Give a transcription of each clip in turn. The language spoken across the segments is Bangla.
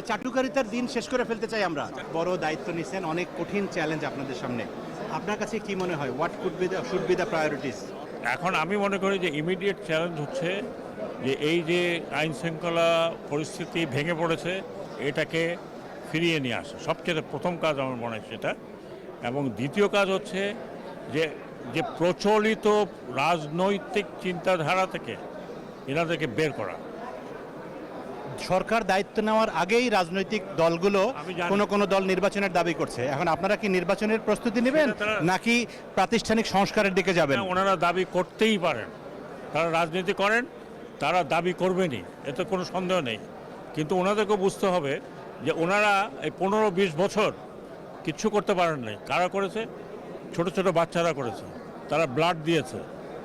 চাটুকারিতার দিন শেষ করে ফেলতে চাই আমরা। বড় দায়িত্ব নিছেন, অনেক কঠিন চ্যালেঞ্জ আপনাদের সামনে। আপনার কাছে কি মনে হয়, what should be the priorities? এখন আমি মনে করি যে ইমিডিয়েট চ্যালেঞ্জ হচ্ছে যে এই যে আইন শৃঙ্খলা পরিস্থিতি ভেঙে পড়েছে, এটাকে ফিরিয়ে নিয়ে আসা সবচেয়ে প্রথম কাজ আমার মনে হয় সেটা। এবং দ্বিতীয় কাজ হচ্ছে যে যে প্রচলিত রাজনৈতিক চিন্তাধারা থেকে এনাদেরকে বের করা। সরকার দায়িত্ব নেওয়ার আগেই রাজনৈতিক দলগুলো আমি জানি। কোনো দল নির্বাচনের দাবি করছে। এখন আপনারা কি নির্বাচনের প্রস্তুতি নেবেন সেটা তারা- নাকি প্রাতিষ্ঠানিক সংস্কারের দিকে যাবেন? ওনারা দাবি করতেই পারেন, তারা রাজনীতি করেন, তারা দাবি করবেনই, এতে কোনো সন্দেহ নেই। কিন্তু ওনাদেরকেও বুঝতে হবে যে ওনারা এই 15-20 বছর কিচ্ছু করতে পারেন নাই। কারা করেছে? ছোট ছোট বাচ্চারা করেছে, তারা ব্লাড দিয়েছে।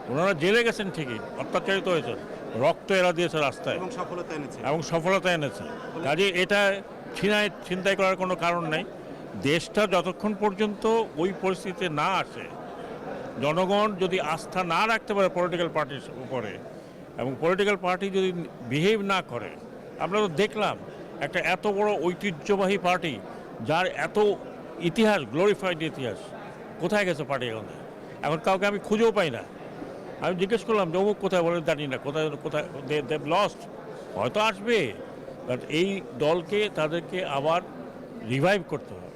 ওনারা জেলে গেছেন ঠিকই, অত্যাচারিত হয়েছে, রক্ত এরা দিয়েছে রাস্তায় এবং সফলতা এনেছে। এবং সফলতা এনেছে। কাজে এটা ছিনতাই করার কোনো কারণ নেই। দেশটা যতক্ষণ পর্যন্ত ওই পরিস্থিতিতে না আসে, জনগণ যদি আস্থা না রাখতে পারে পলিটিক্যাল পার্টির উপরে, এবং পলিটিক্যাল পার্টি যদি বিহেভ না করে, আমরা তো দেখলাম একটা এত বড় ঐতিহ্যবাহী পার্টি যার এত ইতিহাস, গ্লোরিফাইড ইতিহাস, কোথায় গেছে পার্টি? এখন কাউকে আমি খুঁজেও পাই না। আমি জিজ্ঞেস করলাম যে অমুক কোথায়, বলে জানি না কোথায় কোথায়, দে লস্ট। হয়তো আসবে, বাট এই দলকে তাদেরকে আবার রিভাইভ করতে হবে।